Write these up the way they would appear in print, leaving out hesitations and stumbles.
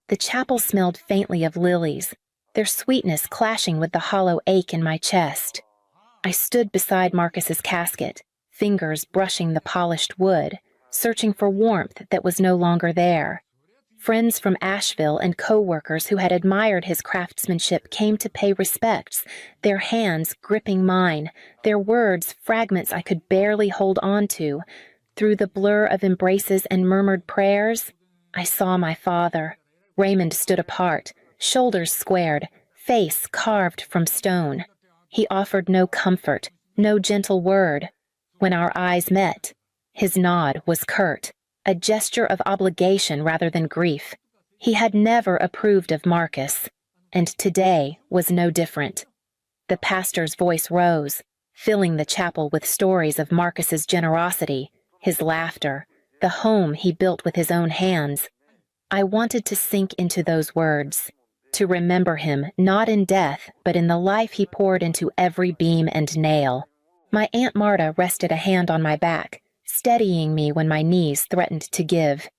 The chapel smelled faintly of lilies, their sweetness clashing with the hollow ache in my chest. I stood beside Marcus's casket, fingers brushing the polished wood, searching for warmth that was no longer there. Friends from Asheville and co-workers who had admired his craftsmanship came to pay respects, their hands gripping mine, their words fragments I could barely hold on to. Through the blur of embraces and murmured prayers, I saw my father. Raymond stood apart, shoulders squared, face carved from stone. He offered no comfort, no gentle word. When our eyes met, his nod was curt, a gesture of obligation rather than grief. He had never approved of Marcus, and today was no different. The pastor's voice rose, filling the chapel with stories of Marcus's generosity, his laughter, the home he built with his own hands. I wanted to sink into those words, to remember him not in death but in the life he poured into every beam and nail. My Aunt Marta rested a hand on my back, steadying me when my knees threatened to give.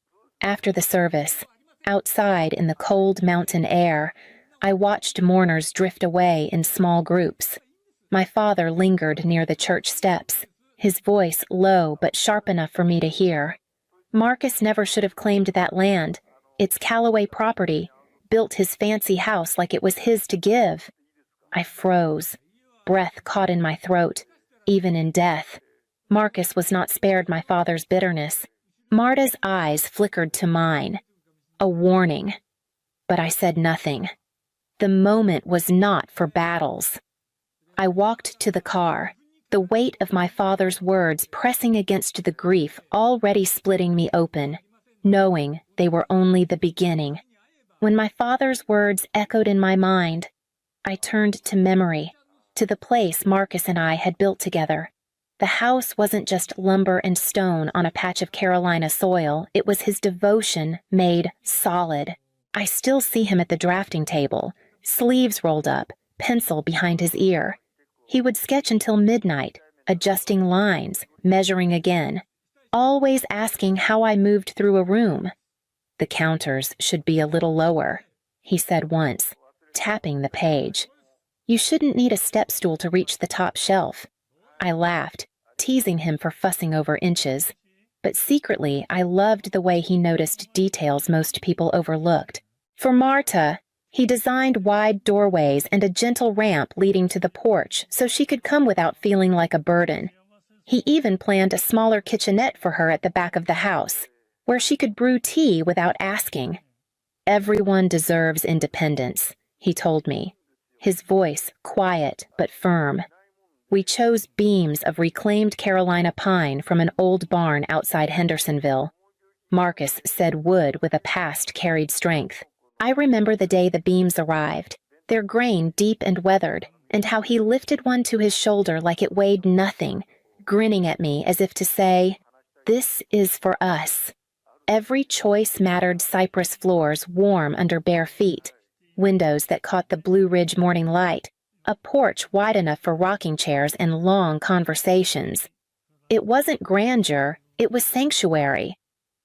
After the service, outside in the cold mountain air, I watched mourners drift away in small groups. My father lingered near the church steps, his voice low but sharp enough for me to hear. Marcus never should have claimed that land. It's Callaway property, built his fancy house like it was his to give. I froze, breath caught in my throat, even in death. Marcus was not spared my father's bitterness. Marta's eyes flickered to mine. A warning. But I said nothing. The moment was not for battles. I walked to the car, the weight of my father's words pressing against the grief already splitting me open, knowing they were only the beginning. When my father's words echoed in my mind, I turned to memory, to the place Marcus and I had built together. The house wasn't just lumber and stone on a patch of Carolina soil, it was his devotion made solid. I still see him at the drafting table, sleeves rolled up, pencil behind his ear. He would sketch until midnight, adjusting lines, measuring again, always asking how I moved through a room. "The counters should be a little lower," he said once, tapping the page. "You shouldn't need a step stool to reach the top shelf." I laughed, teasing him for fussing over inches. But secretly, I loved the way he noticed details most people overlooked. For Marta, he designed wide doorways and a gentle ramp leading to the porch so she could come without feeling like a burden. He even planned a smaller kitchenette for her at the back of the house, where she could brew tea without asking. "Everyone deserves independence," he told me, his voice quiet but firm. We chose beams of reclaimed Carolina pine from an old barn outside Hendersonville. Marcus said wood with a past carried strength. I remember the day the beams arrived, their grain deep and weathered, and how he lifted one to his shoulder like it weighed nothing, grinning at me as if to say, "This is for us." Every choice mattered cypress floors warm under bare feet, windows that caught the Blue Ridge morning light, a porch wide enough for rocking chairs and long conversations. It wasn't grandeur, it was sanctuary.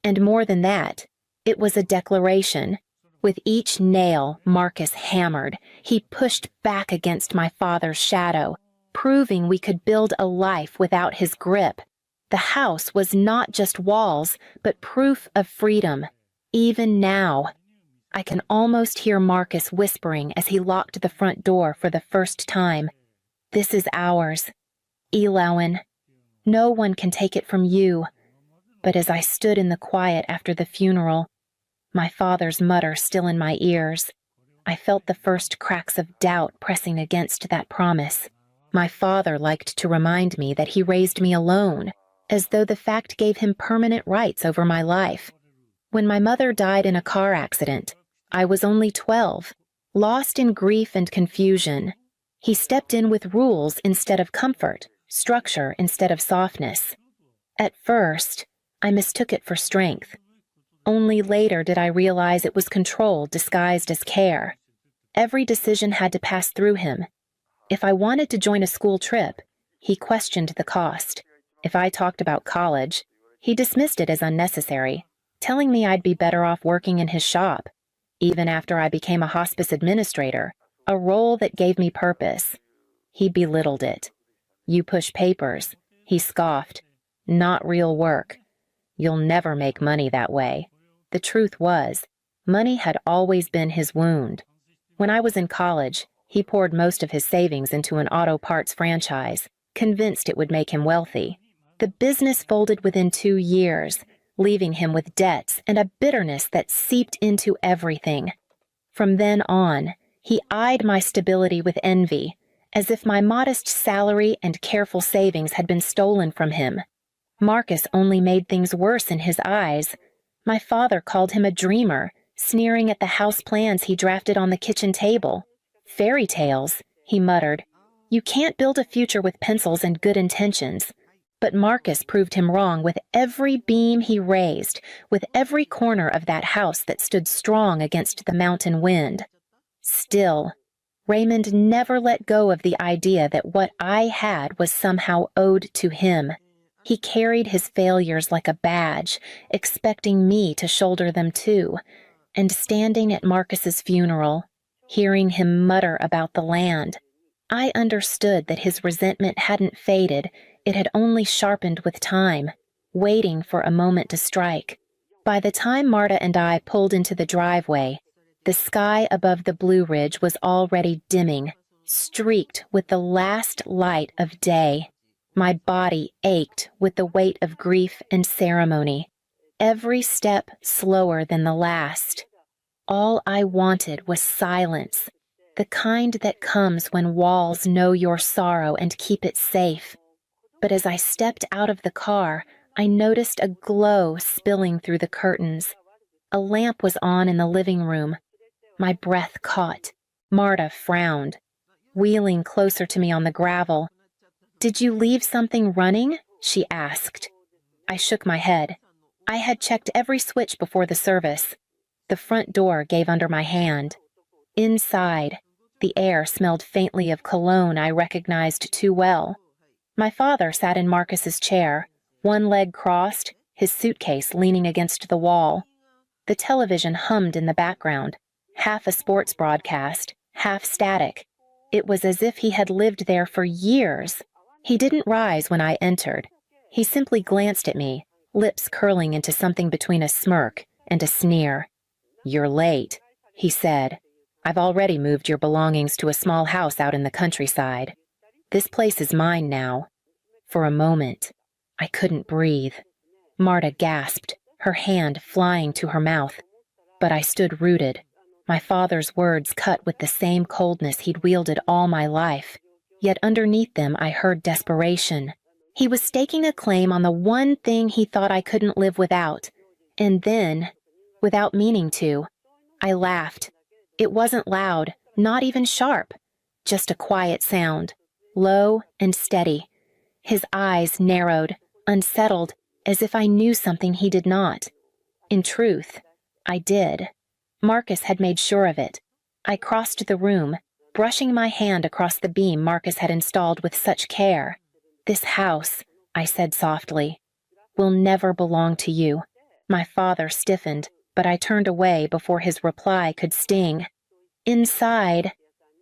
And more than that, it was a declaration. With each nail Marcus hammered, he pushed back against my father's shadow, proving we could build a life without his grip. The house was not just walls, but proof of freedom, even now. I can almost hear Marcus whispering as he locked the front door for the first time. "This is ours. Elowen. No one can take it from you." But as I stood in the quiet after the funeral, my father's mutter still in my ears, I felt the first cracks of doubt pressing against that promise. My father liked to remind me that he raised me alone, as though the fact gave him permanent rights over my life. When my mother died in a car accident, I was only 12, lost in grief and confusion. He stepped in with rules instead of comfort, structure instead of softness. At first, I mistook it for strength. Only later did I realize it was control disguised as care. Every decision had to pass through him. If I wanted to join a school trip, he questioned the cost. If I talked about college, he dismissed it as unnecessary, telling me I'd be better off working in his shop. even after I became a hospice administrator, a role that gave me purpose. He belittled it. You push papers, he scoffed. Not real work. You'll never make money that way. The truth was, money had always been his wound. When I was in college, he poured most of his savings into an auto parts franchise, convinced it would make him wealthy. The business folded within 2 years, leaving him with debts and a bitterness that seeped into everything. From then on, he eyed my stability with envy, as if my modest salary and careful savings had been stolen from him. Marcus only made things worse in his eyes. My father called him a dreamer, sneering at the house plans he drafted on the kitchen table. Fairy tales, he muttered. You can't build a future with pencils and good intentions. But Marcus proved him wrong with every beam he raised, with every corner of that house that stood strong against the mountain wind. Still, Raymond never let go of the idea that what I had was somehow owed to him. He carried his failures like a badge, expecting me to shoulder them too. And standing at Marcus's funeral, hearing him mutter about the land, I understood that his resentment hadn't faded, it had only sharpened with time, waiting for a moment to strike. By the time Marta and I pulled into the driveway, the sky above the Blue Ridge was already dimming, streaked with the last light of day. My body ached with the weight of grief and ceremony, every step slower than the last. All I wanted was silence, the kind that comes when walls know your sorrow and keep it safe. But as I stepped out of the car, I noticed a glow spilling through the curtains. A lamp was on in the living room. My breath caught. Marta frowned, wheeling closer to me on the gravel. "Did you leave something running?" she asked. I shook my head. I had checked every switch before the service. The front door gave under my hand. Inside, the air smelled faintly of cologne I recognized too well. My father sat in Marcus's chair, one leg crossed, his suitcase leaning against the wall. The television hummed in the background, half a sports broadcast, half static. It was as if he had lived there for years. He didn't rise when I entered. He simply glanced at me, lips curling into something between a smirk and a sneer. "You're late," he said. "I've already moved your belongings to a small house out in the countryside. This place is mine now." For a moment, I couldn't breathe. Marta gasped, her hand flying to her mouth. But I stood rooted. My father's words cut with the same coldness he'd wielded all my life. Yet underneath them I heard desperation. He was staking a claim on the one thing he thought I couldn't live without. And then, without meaning to, I laughed. It wasn't loud, not even sharp, just a quiet sound, low and steady. His eyes narrowed, unsettled, as if I knew something he did not. In truth, I did. Marcus had made sure of it. I crossed the room, brushing my hand across the beam Marcus had installed with such care. "This house," I said softly, "will never belong to you." My father stiffened, but I turned away before his reply could sting. Inside,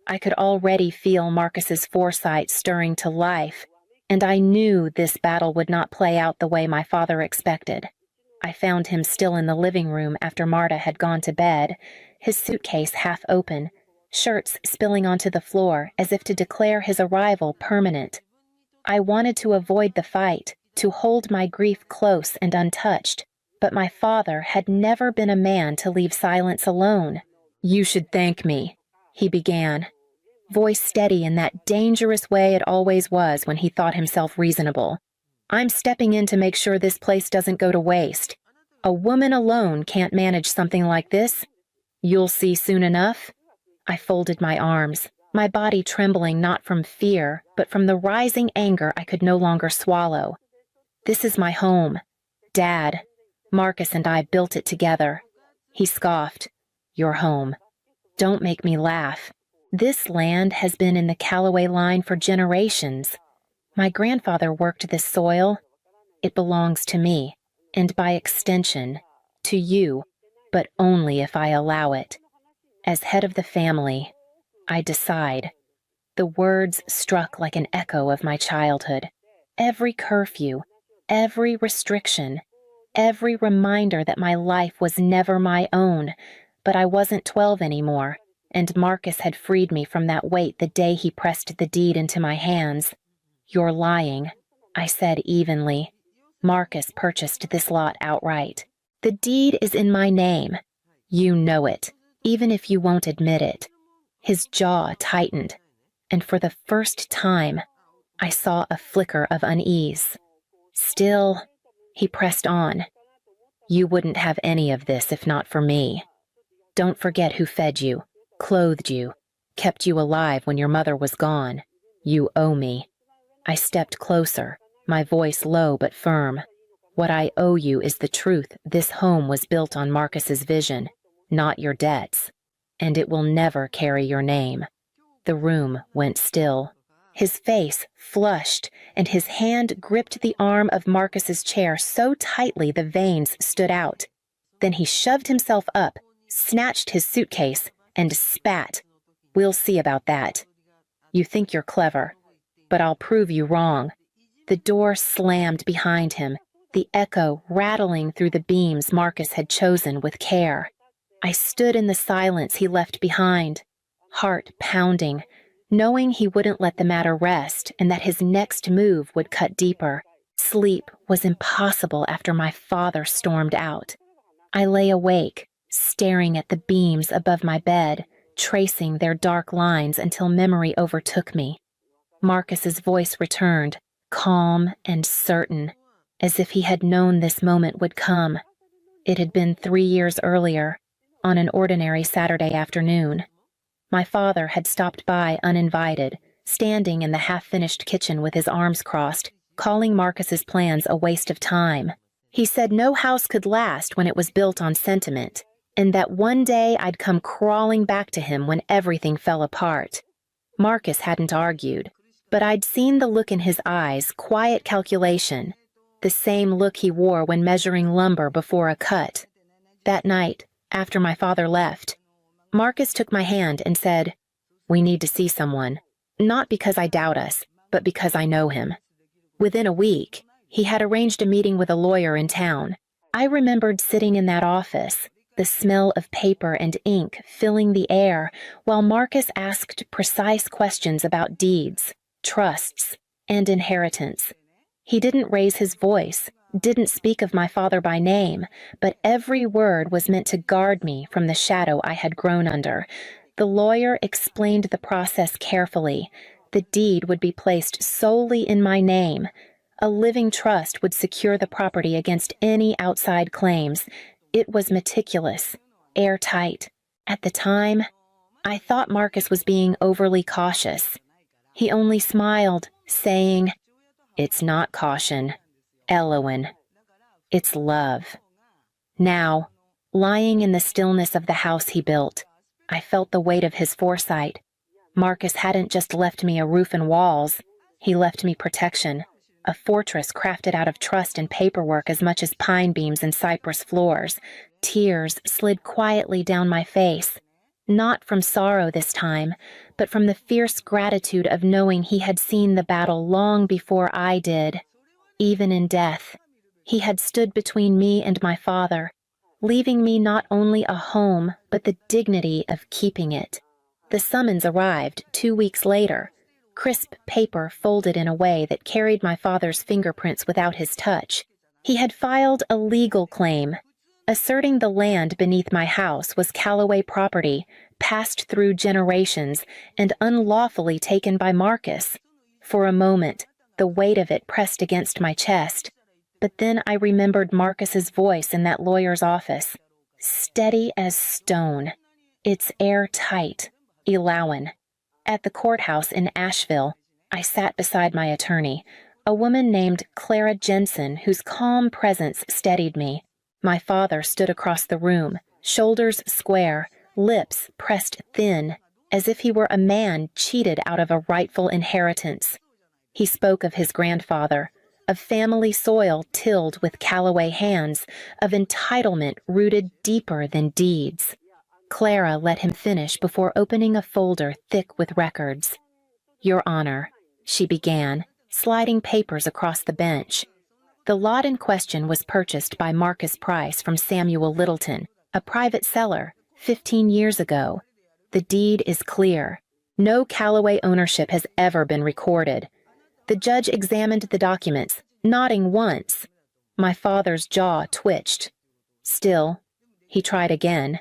I could already feel Marcus's foresight stirring to life, and I knew this battle would not play out the way my father expected. I found him still in the living room after Marta had gone to bed, his suitcase half open, shirts spilling onto the floor as if to declare his arrival permanent. I wanted to avoid the fight, to hold my grief close and untouched, but my father had never been a man to leave silence alone. "You should thank me," he began, voice steady in that dangerous way it always was when he thought himself reasonable. "I'm stepping in to make sure this place doesn't go to waste. A woman alone can't manage something like this. You'll see soon enough." I folded my arms, my body trembling not from fear, but from the rising anger I could no longer swallow. "This is my home. Dad, Marcus and I built it together." He scoffed. "Your home. Don't make me laugh. This land has been in the Callaway line for generations. My grandfather worked this soil. It belongs to me, and by extension, to you, but only if I allow it." As head of the family, I decide. The words struck like an echo of my childhood. Every curfew, every restriction, every reminder that my life was never my own, but I wasn't 12 anymore, and Marcus had freed me from that weight the day he pressed the deed into my hands. "You're lying," I said evenly. "Marcus purchased this lot outright. The deed is in my name. You know it, even if you won't admit it." His jaw tightened, and for the first time, I saw a flicker of unease. "Still," he pressed on, "you wouldn't have any of this if not for me. Don't forget who fed you, clothed you, kept you alive when your mother was gone. You owe me." I stepped closer, my voice low but firm. "What I owe you is the truth this home was built on Marcus's vision, not your debts, and it will never carry your name." The room went still. His face flushed, and his hand gripped the arm of Marcus's chair so tightly the veins stood out. Then he shoved himself up, snatched his suitcase, and spat. "We'll see about that. You think you're clever, but I'll prove you wrong." The door slammed behind him, the echo rattling through the beams Marcus had chosen with care. I stood in the silence he left behind, heart pounding, knowing he wouldn't let the matter rest and that his next move would cut deeper. Sleep was impossible after my father stormed out. I lay awake, staring at the beams above my bed, tracing their dark lines until memory overtook me. Marcus's voice returned, calm and certain, as if he had known this moment would come. It had been 3 years earlier, on an ordinary Saturday afternoon. My father had stopped by uninvited, standing in the half-finished kitchen with his arms crossed, calling Marcus's plans a waste of time. He said no house could last when it was built on sentiment, and that one day I'd come crawling back to him when everything fell apart. Marcus hadn't argued, but I'd seen the look in his eyes, quiet calculation, the same look he wore when measuring lumber before a cut. That night, after my father left, Marcus took my hand and said, "We need to see someone, not because I doubt us, but because I know him." Within a week, he had arranged a meeting with a lawyer in town. I remembered sitting in that office, the smell of paper and ink filling the air, while Marcus asked precise questions about deeds, trusts, and inheritance. He didn't raise his voice, didn't speak of my father by name, but every word was meant to guard me from the shadow I had grown under. The lawyer explained the process carefully. The deed would be placed solely in my name. A living trust would secure the property against any outside claims. It was meticulous, airtight. At the time, I thought Marcus was being overly cautious. He only smiled, saying, "It's not caution, Elowen. It's love." Now, lying in the stillness of the house he built, I felt the weight of his foresight. Marcus hadn't just left me a roof and walls. He left me protection, a fortress crafted out of trust and paperwork as much as pine beams and cypress floors. Tears slid quietly down my face, not from sorrow this time, but from the fierce gratitude of knowing he had seen the battle long before I did. Even in death, he had stood between me and my father, leaving me not only a home, but the dignity of keeping it. The summons arrived 2 weeks later, crisp paper folded in a way that carried my father's fingerprints without his touch. He had filed a legal claim, asserting the land beneath my house was Calloway property, passed through generations, and unlawfully taken by Marcus. For a moment, the weight of it pressed against my chest, but then I remembered Marcus's voice in that lawyer's office, steady as stone. "It's airtight, Elowen." At the courthouse in Asheville, I sat beside my attorney, a woman named Clara Jensen, whose calm presence steadied me. My father stood across the room, shoulders square, lips pressed thin, as if he were a man cheated out of a rightful inheritance. He spoke of his grandfather, of family soil tilled with Calloway hands, of entitlement rooted deeper than deeds. Clara let him finish before opening a folder thick with records. "Your Honor," she began, sliding papers across the bench. "The lot in question was purchased by Marcus Price from Samuel Littleton, a private seller, 15 years ago. The deed is clear. No Callaway ownership has ever been recorded." The judge examined the documents, nodding once. My father's jaw twitched. Still, he tried again,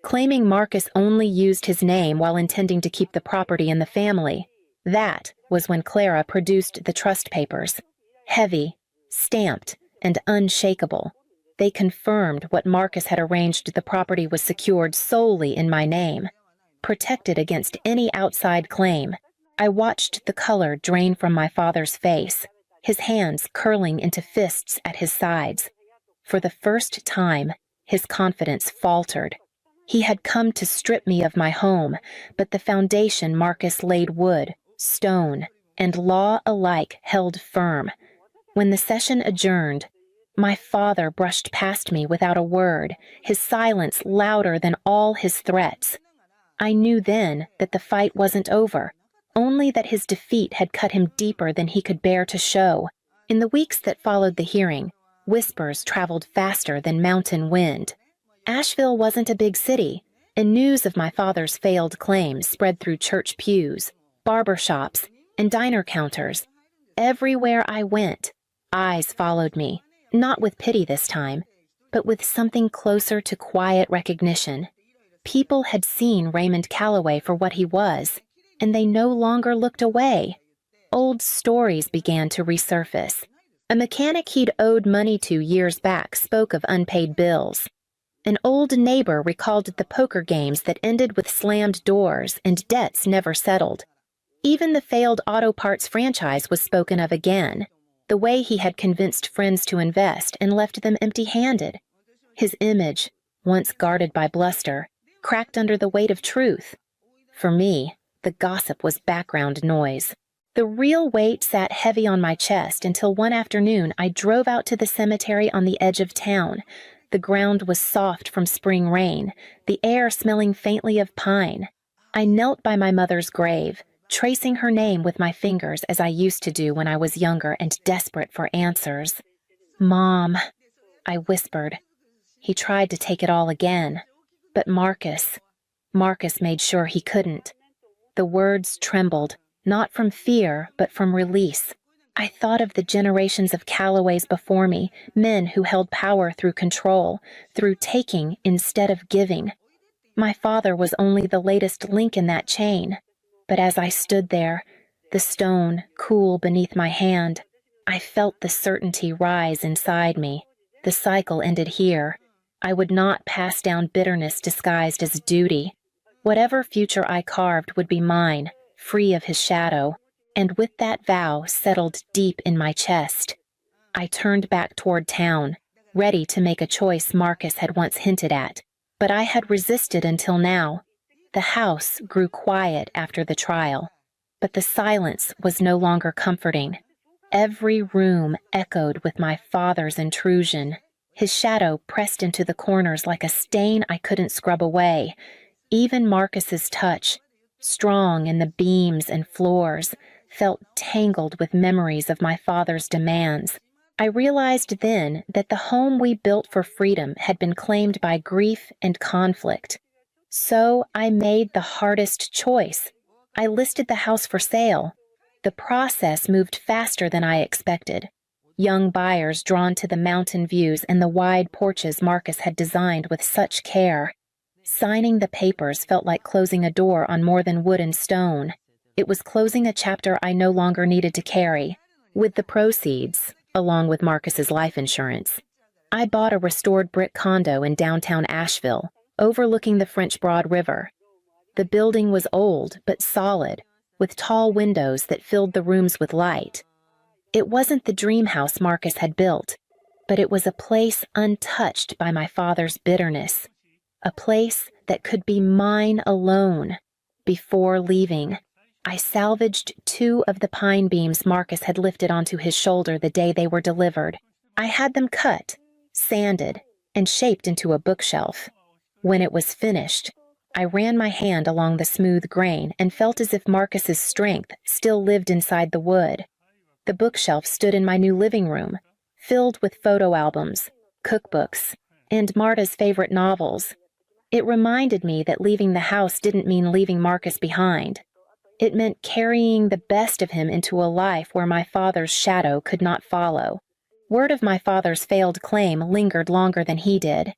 claiming Marcus only used his name while intending to keep the property in the family. That was when Clara produced the trust papers. Heavy, stamped, and unshakable. They confirmed what Marcus had arranged. The property was secured solely in my name, protected against any outside claim. I watched the color drain from my father's face, his hands curling into fists at his sides. For the first time, his confidence faltered. He had come to strip me of my home, but the foundation Marcus laid wood, stone, and law alike held firm. When the session adjourned, my father brushed past me without a word, his silence louder than all his threats. I knew then that the fight wasn't over, only that his defeat had cut him deeper than he could bear to show. In the weeks that followed the hearing, whispers traveled faster than mountain wind. Asheville wasn't a big city, and news of my father's failed claims spread through church pews, barber shops, and diner counters. Everywhere I went, eyes followed me, not with pity this time, but with something closer to quiet recognition. People had seen Raymond Callaway for what he was, and they no longer looked away. Old stories began to resurface. A mechanic he'd owed money to years back spoke of unpaid bills. An old neighbor recalled the poker games that ended with slammed doors and debts never settled. Even the failed auto parts franchise was spoken of again, the way he had convinced friends to invest and left them empty-handed. His image, once guarded by bluster, cracked under the weight of truth. For me, the gossip was background noise. The real weight sat heavy on my chest until one afternoon I drove out to the cemetery on the edge of town. The ground was soft from spring rain, the air smelling faintly of pine. I knelt by my mother's grave, tracing her name with my fingers as I used to do when I was younger and desperate for answers. "Mom," I whispered. He tried to take it all again, but Marcus made sure he couldn't. The words trembled, not from fear, but from release. I thought of the generations of Callaways before me, men who held power through control, through taking instead of giving. My father was only the latest link in that chain. But as I stood there, the stone cool beneath my hand, I felt the certainty rise inside me. The cycle ended here. I would not pass down bitterness disguised as duty. Whatever future I carved would be mine, free of his shadow, and with that vow settled deep in my chest, I turned back toward town, ready to make a choice Marcus had once hinted at, but I had resisted until now. The house grew quiet after the trial, but the silence was no longer comforting. Every room echoed with my father's intrusion, his shadow pressed into the corners like a stain I couldn't scrub away. Even Marcus's touch, strong in the beams and floors, felt tangled with memories of my father's demands. I realized then that the home we built for freedom had been claimed by grief and conflict. So I made the hardest choice. I listed the house for sale. The process moved faster than I expected. Young buyers drawn to the mountain views and the wide porches Marcus had designed with such care. Signing the papers felt like closing a door on more than wood and stone. It was closing a chapter I no longer needed to carry. With the proceeds, along with Marcus's life insurance, I bought a restored brick condo in downtown Asheville, overlooking the French Broad River. The building was old but solid, with tall windows that filled the rooms with light. It wasn't the dream house Marcus had built, but it was a place untouched by my father's bitterness, a place that could be mine alone. Before leaving, I salvaged 2 of the pine beams Marcus had lifted onto his shoulder the day they were delivered. I had them cut, sanded, and shaped into a bookshelf. When it was finished, I ran my hand along the smooth grain and felt as if Marcus's strength still lived inside the wood. The bookshelf stood in my new living room, filled with photo albums, cookbooks, and Marta's favorite novels. It reminded me that leaving the house didn't mean leaving Marcus behind. It meant carrying the best of him into a life where my father's shadow could not follow. Word of my father's failed claim lingered longer than he did.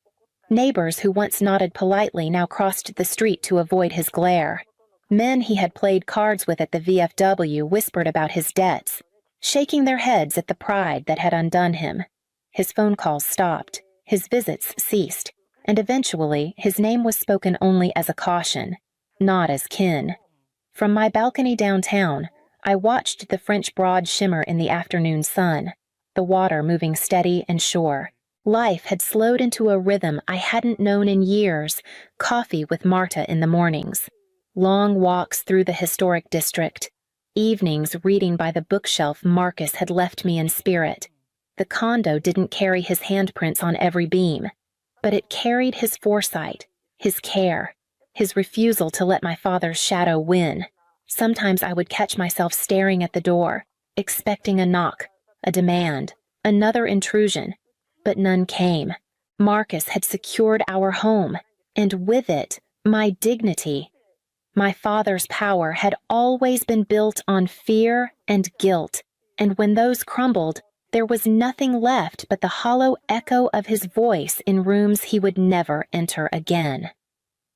Neighbors who once nodded politely now crossed the street to avoid his glare. Men he had played cards with at the VFW whispered about his debts, shaking their heads at the pride that had undone him. His phone calls stopped, his visits ceased, and eventually his name was spoken only as a caution, not as kin. From my balcony downtown, I watched the French Broad shimmer in the afternoon sun, the water moving steady and sure. Life had slowed into a rhythm I hadn't known in years, coffee with Marta in the mornings, long walks through the historic district, evenings reading by the bookshelf Marcus had left me in spirit. The condo didn't carry his handprints on every beam, but it carried his foresight, his care, his refusal to let my father's shadow win. Sometimes I would catch myself staring at the door, expecting a knock, a demand, another intrusion, but none came. Marcus had secured our home, and with it, my dignity. My father's power had always been built on fear and guilt, and when those crumbled, there was nothing left but the hollow echo of his voice in rooms he would never enter again.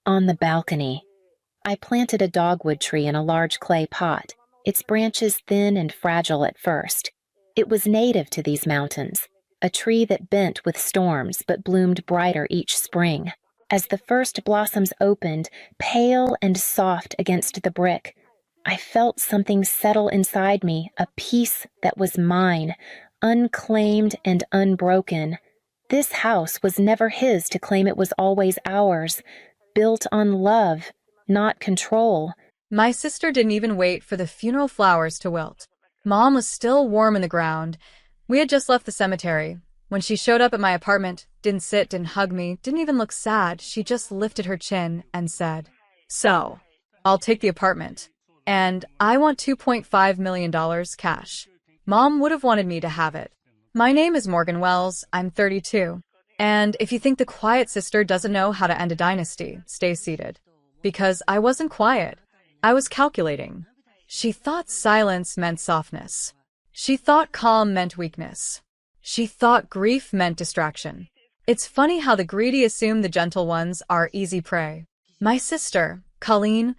On the balcony, I planted a dogwood tree in a large clay pot, its branches thin and fragile at first. It was native to these mountains, a tree that bent with storms but bloomed brighter each spring. As the first blossoms opened, pale and soft against the brick, I felt something settle inside me, a peace that was mine, unclaimed and unbroken. This house was never his to claim, it was always ours, built on love, not control. My sister didn't even wait for the funeral flowers to wilt. Mom was still warm in the ground. We had just left the cemetery. When she showed up at my apartment, didn't sit, didn't hug me, didn't even look sad, she just lifted her chin and said, "So, I'll take the apartment. And I want $2.5 million cash." Mom would have wanted me to have it. My name is Morgan Wells, I'm 32. And if you think the quiet sister doesn't know how to end a dynasty, stay seated. Because I wasn't quiet. I was calculating. She thought silence meant softness. She thought calm meant weakness. She thought grief meant distraction. It's funny how the greedy assume the gentle ones are easy prey. My sister, Colleen,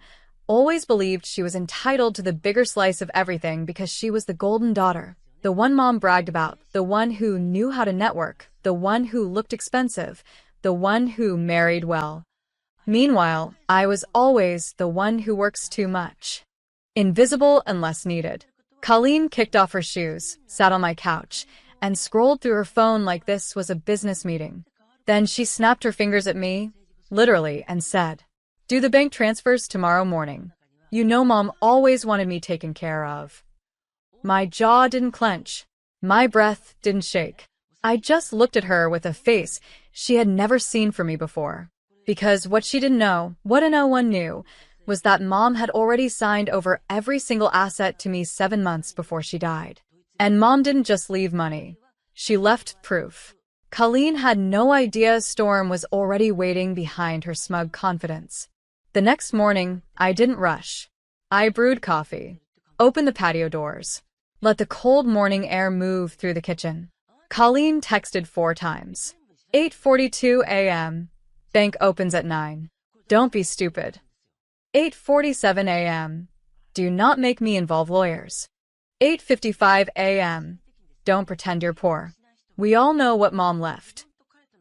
always believed she was entitled to the bigger slice of everything because she was the golden daughter, the one Mom bragged about, the one who knew how to network, the one who looked expensive, the one who married well. Meanwhile, I was always the one who works too much. Invisible unless needed. Colleen kicked off her shoes, sat on my couch, and scrolled through her phone like this was a business meeting. Then she snapped her fingers at me, literally, and said, "Do the bank transfers tomorrow morning. You know Mom always wanted me taken care of." My jaw didn't clench. My breath didn't shake. I just looked at her with a face she had never seen from me before. Because what she didn't know, what no one knew, was that Mom had already signed over every single asset to me 7 months before she died. And Mom didn't just leave money. She left proof. Colleen had no idea Storm was already waiting behind her smug confidence. The next morning, I didn't rush. I brewed coffee, opened the patio doors, let the cold morning air move through the kitchen. Colleen texted 4 times. 8:42 a.m. Bank opens at 9. Don't be stupid. 8:47 a.m. Do not make me involve lawyers. 8:55 a.m. Don't pretend you're poor. We all know what Mom left.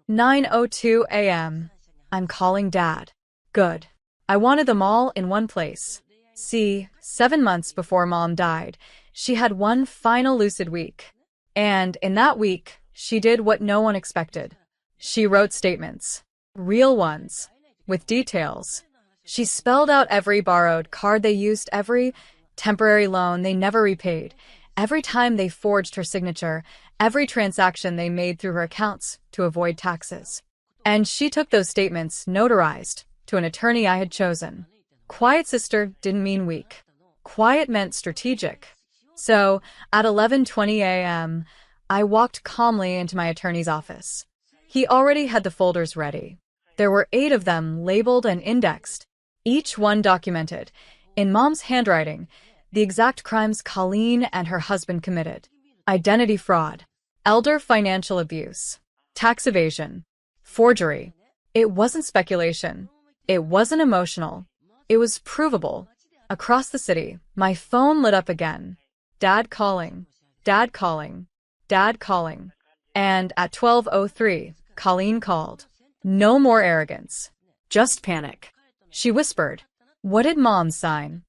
9:02 a.m. I'm calling Dad. Good. I wanted them all in one place. See, 7 months before Mom died, she had one final lucid week. And in that week, she did what no one expected. She wrote statements. Real ones. With details. She spelled out every borrowed card they used, every temporary loan they never repaid, every time they forged her signature, every transaction they made through her accounts to avoid taxes. And she took those statements, notarized, to an attorney I had chosen. Quiet sister didn't mean weak. Quiet meant strategic. So, at 11:20 a.m., I walked calmly into my attorney's office. He already had the folders ready. There were 8 of them labeled and indexed, each one documented, in Mom's handwriting, the exact crimes Colleen and her husband committed. Identity fraud, elder financial abuse, tax evasion, forgery. It wasn't speculation. It wasn't emotional. It was provable. Across the city, my phone lit up again. Dad calling. Dad calling. Dad calling. And at 12:03, Colleen called. No more arrogance. Just panic. She whispered, "What did Mom sign?"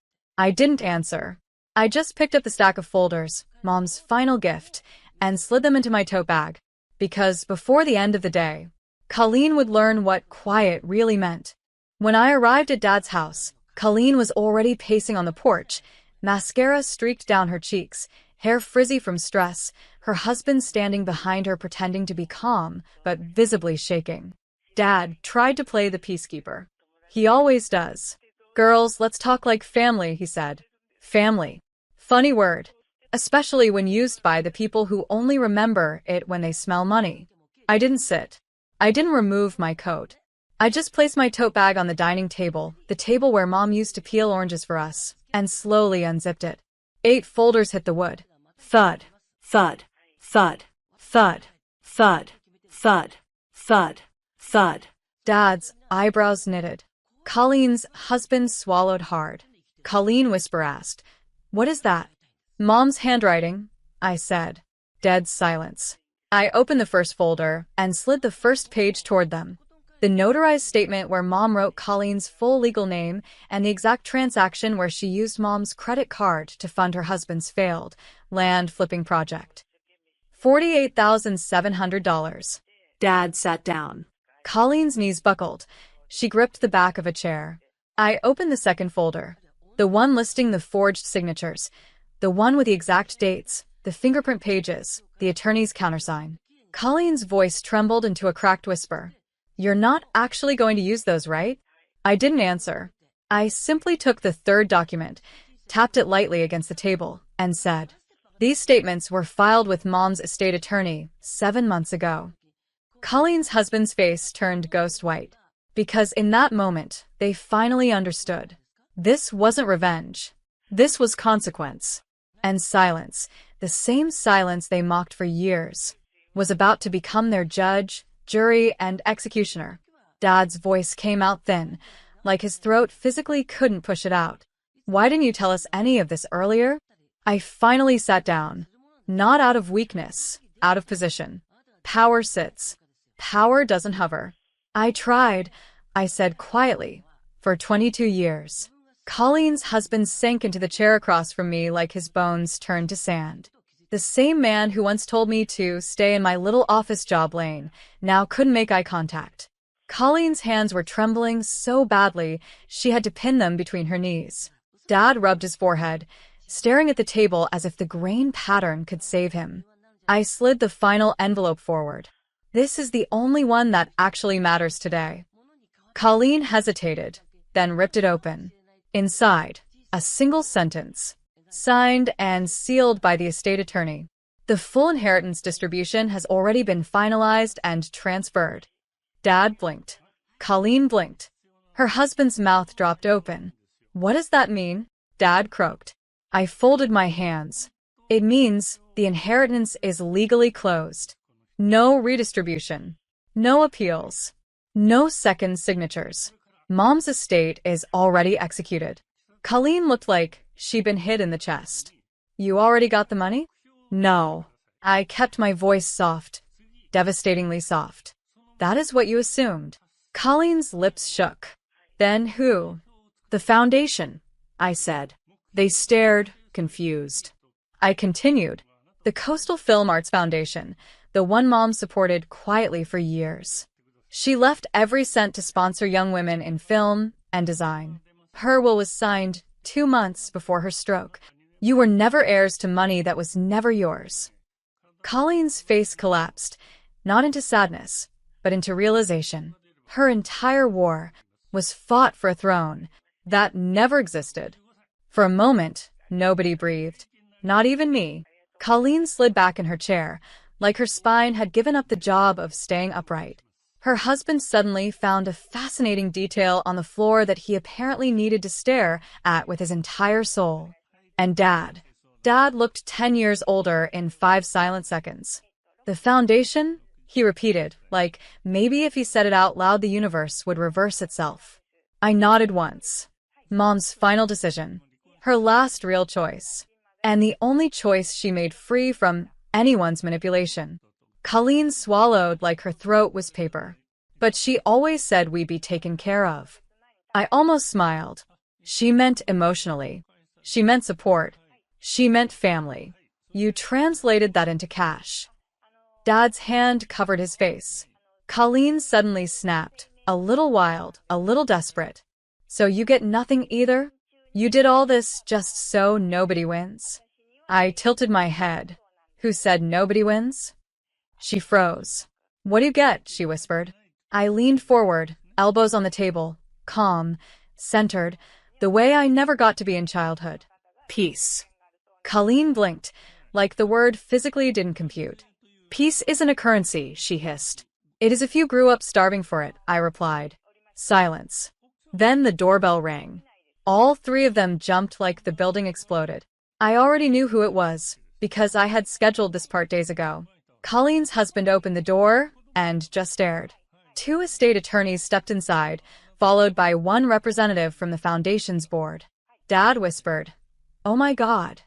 I didn't answer. I just picked up the stack of folders, Mom's final gift, and slid them into my tote bag. Because before the end of the day, Colleen would learn what quiet really meant. When I arrived at Dad's house, Colleen was already pacing on the porch, mascara streaked down her cheeks, hair frizzy from stress, her husband standing behind her pretending to be calm, but visibly shaking. Dad tried to play the peacekeeper. He always does. "Girls, let's talk like family," he said. Family. Funny word, especially when used by the people who only remember it when they smell money. I didn't sit. I didn't remove my coat. I just placed my tote bag on the dining table, the table where Mom used to peel oranges for us, and slowly unzipped it. 8 folders hit the wood. Thud, thud, thud, thud, thud, thud, thud, thud. Dad's eyebrows knitted. Colleen's husband swallowed hard. Colleen whisper asked, "What is that?" "Mom's handwriting," I said. Dead silence. I opened the first folder and slid the first page toward them. The notarized statement where Mom wrote Colleen's full legal name and the exact transaction where she used Mom's credit card to fund her husband's failed land flipping project. $48,700. Dad sat down. Colleen's knees buckled. She gripped the back of a chair. I opened the second folder, the one listing the forged signatures, the one with the exact dates, the fingerprint pages, the attorney's countersign. Colleen's voice trembled into a cracked whisper. "You're not actually going to use those, right?" I didn't answer. I simply took the third document, tapped it lightly against the table, and said, "These statements were filed with Mom's estate attorney 7 months ago." Colleen's husband's face turned ghost white, because in that moment, they finally understood. This wasn't revenge. This was consequence. And silence, the same silence they mocked for years, was about to become their judge, jury, and executioner. Dad's voice came out thin, like his throat physically couldn't push it out. "Why didn't you tell us any of this earlier?" I finally sat down. Not out of weakness, out of position. Power sits. Power doesn't hover. "I tried," I said quietly, "for 22 years. Colleen's husband sank into the chair across from me like his bones turned to sand. The same man who once told me to stay in my little office job lane now couldn't make eye contact. Colleen's hands were trembling so badly she had to pin them between her knees. Dad rubbed his forehead, staring at the table as if the grain pattern could save him. I slid the final envelope forward. "This is the only one that actually matters today." Colleen hesitated, then ripped it open. Inside, a single sentence, signed and sealed by the estate attorney. "The full inheritance distribution has already been finalized and transferred." Dad blinked. Colleen blinked. Her husband's mouth dropped open. "What does that mean?" Dad croaked. I folded my hands. "It means the inheritance is legally closed. No redistribution. No appeals. No second signatures. Mom's estate is already executed." Colleen looked like she'd been hit in the chest. "You already got the money?" "No." I kept my voice soft, devastatingly soft. "That is what you assumed." Colleen's lips shook. "Then who?" "The foundation," I said. They stared, confused. I continued. "The Coastal Film Arts Foundation, the one Mom supported quietly for years. She left every cent to sponsor young women in film and design. Her will was signed 2 months before her stroke. You were never heirs to money that was never yours." Colleen's face collapsed, not into sadness, but into realization. Her entire war, was fought for a throne that never existed. For a moment, nobody breathed. Not even me. Colleen slid back in her chair, like her spine had given up the job of staying upright. Her husband suddenly found a fascinating detail on the floor that he apparently needed to stare at with his entire soul. And Dad. Dad looked 10 years older in 5 silent seconds. The foundation? He repeated, like maybe if he said it out loud the universe would reverse itself. I nodded once. Mom's final decision. Her last real choice. And the only choice she made free from anyone's manipulation. Colleen swallowed like her throat was paper. But she always said we'd be taken care of. I almost smiled. She meant emotionally. She meant support. She meant family. You translated that into cash. Dad's hand covered his face. Colleen suddenly snapped, a little wild, a little desperate. So you get nothing either? You did all this just so nobody wins? I tilted my head. Who said nobody wins? She froze. What do you get? She whispered. I leaned forward, elbows on the table, calm, centered, the way I never got to be in childhood. Peace. Colleen blinked, like the word physically didn't compute. Peace isn't a currency, she hissed. It is if you grew up starving for it, I replied. Silence. Then the doorbell rang. All 3 of them jumped like the building exploded. I already knew who it was, because I had scheduled this part days ago. Colleen's husband opened the door and just stared. 2 estate attorneys stepped inside, followed by 1 representative from the foundation's board. Dad whispered, "Oh my God."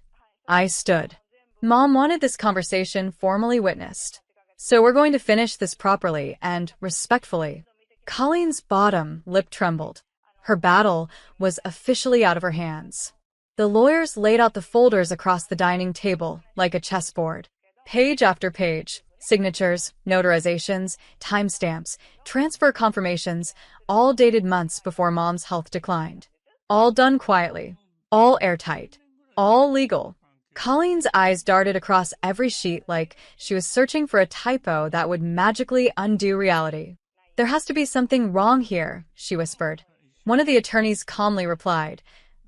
I stood. Mom wanted this conversation formally witnessed. So we're going to finish this properly and respectfully. Colleen's bottom lip trembled. Her battle was officially out of her hands. The lawyers laid out the folders across the dining table like a chessboard. Page after page, signatures, notarizations, timestamps, transfer confirmations, all dated months before Mom's health declined. All done quietly. All airtight. All legal. Colleen's eyes darted across every sheet like she was searching for a typo that would magically undo reality. There has to be something wrong here, she whispered. One of the attorneys calmly replied.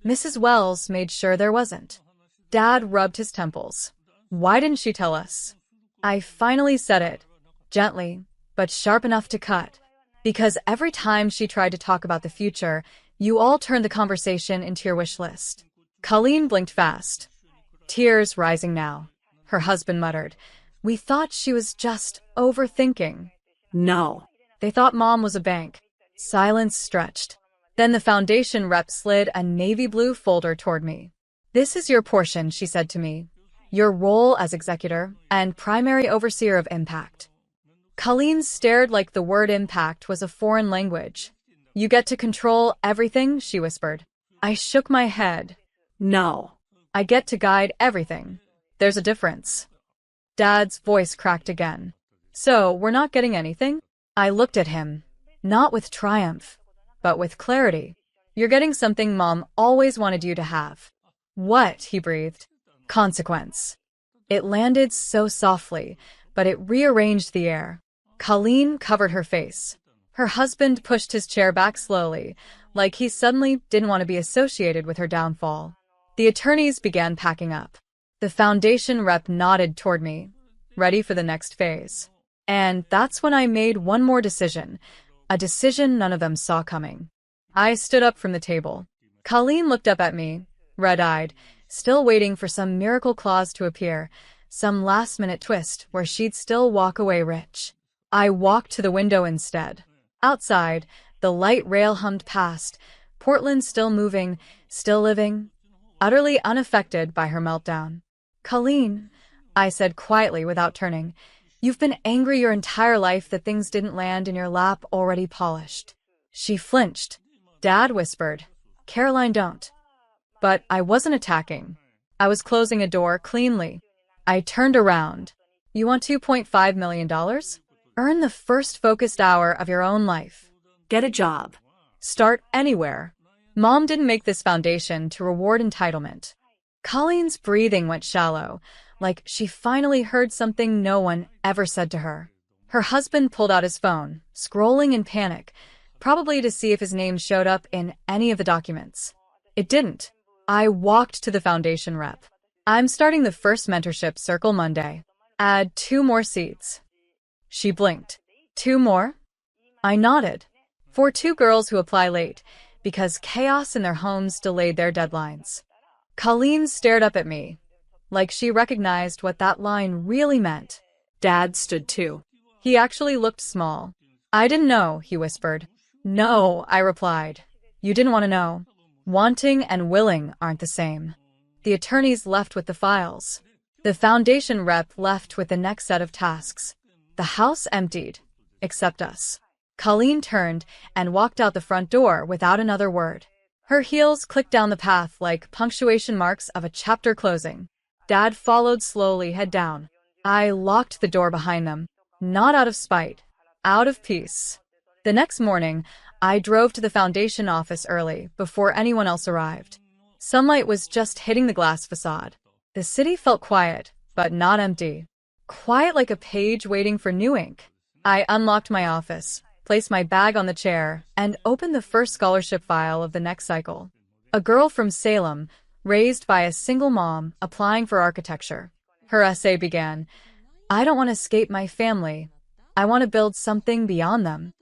Mrs. Wells made sure there wasn't. Dad rubbed his temples. Why didn't she tell us? I finally said it, gently, but sharp enough to cut. Because every time she tried to talk about the future, you all turned the conversation into your wish list. Colleen blinked fast. Tears rising now. Her husband muttered, We thought she was just overthinking. No. They thought Mom was a bank. Silence stretched. Then the foundation rep slid a navy blue folder toward me. This is your portion, she said to me. Your role as executor and primary overseer of impact. Colleen stared like the word impact was a foreign language. You get to control everything, she whispered. I shook my head. No. I get to guide everything. There's a difference. Dad's voice cracked again. So, we're not getting anything? I looked at him. Not with triumph, but with clarity. You're getting something Mom always wanted you to have. What? He breathed. Consequence. It landed so softly, but it rearranged the air. Colleen covered her face. Her husband pushed his chair back slowly, like he suddenly didn't want to be associated with her downfall. The attorneys began packing up. The foundation rep nodded toward me, ready for the next phase. And that's when I made one more decision, a decision none of them saw coming. I stood up from the table. Colleen looked up at me, red-eyed, still waiting for some miracle clause to appear, some last-minute twist where she'd still walk away rich. I walked to the window instead. Outside, the light rail hummed past, Portland still moving, still living, utterly unaffected by her meltdown. Colleen, I said quietly without turning, you've been angry your entire life that things didn't land in your lap already polished. She flinched. Dad whispered, Caroline, don't. But I wasn't attacking. I was closing a door cleanly. I turned around. You want $2.5 million? Earn the first focused hour of your own life. Get a job. Start anywhere. Mom didn't make this foundation to reward entitlement. Colleen's breathing went shallow, like she finally heard something no one ever said to her. Her husband pulled out his phone, scrolling in panic, probably to see if his name showed up in any of the documents. It didn't. I walked to the foundation rep. I'm starting the first mentorship circle Monday. Add 2 more seats. She blinked. 2 more? I nodded. For 2 girls who apply late, because chaos in their homes delayed their deadlines. Colleen stared up at me, like she recognized what that line really meant. Dad stood too. He actually looked small. I didn't know, he whispered. No, I replied. You didn't want to know. Wanting and willing aren't the same. The attorneys left with the files. The foundation rep left with the next set of tasks. The house emptied, except us. Colleen turned and walked out the front door without another word. Her heels clicked down the path like punctuation marks of a chapter closing. Dad followed slowly, head down. I locked the door behind them, not out of spite, out of peace. The next morning, I drove to the foundation office early, before anyone else arrived. Sunlight was just hitting the glass facade. The city felt quiet, but not empty. Quiet like a page waiting for new ink. I unlocked my office, placed my bag on the chair, and opened the first scholarship file of the next cycle. A girl from Salem, raised by a single mom, applying for architecture. Her essay began, I don't want to escape my family. I want to build something beyond them.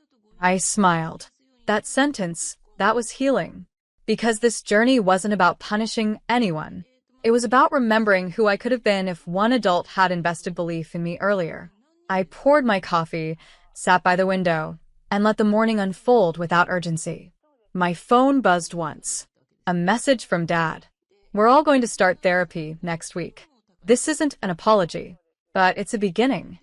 I smiled. That sentence, that was healing. Because this journey wasn't about punishing anyone. It was about remembering who I could have been if one adult had invested belief in me earlier. I poured my coffee, sat by the window, and let the morning unfold without urgency. My phone buzzed once. A message from Dad. We're all going to start therapy next week. This isn't an apology, but it's a beginning.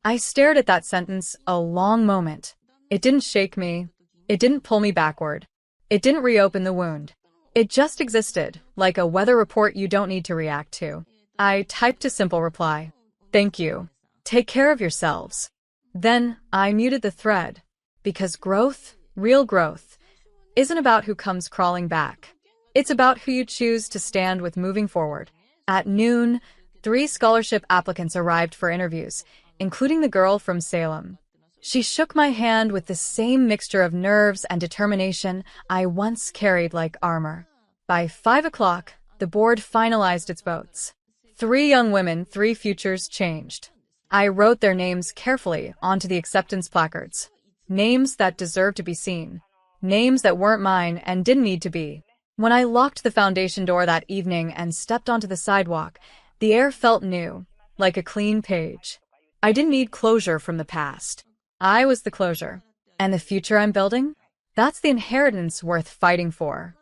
I stared at that sentence a long moment. It didn't shake me. It didn't pull me backward. It didn't reopen the wound. It just existed, like a weather report you don't need to react to. I typed a simple reply. Thank you. Take care of yourselves. Then I muted the thread. Because growth, real growth, isn't about who comes crawling back. It's about who you choose to stand with moving forward. At noon, 3 scholarship applicants arrived for interviews, including the girl from Salem. She shook my hand with the same mixture of nerves and determination I once carried like armor. By 5 o'clock, the board finalized its votes. 3 young women, 3 futures changed. I wrote their names carefully onto the acceptance placards. Names that deserved to be seen. Names that weren't mine and didn't need to be. When I locked the foundation door that evening and stepped onto the sidewalk, the air felt new, like a clean page. I didn't need closure from the past. I was the closure. And the future I'm building? That's the inheritance worth fighting for.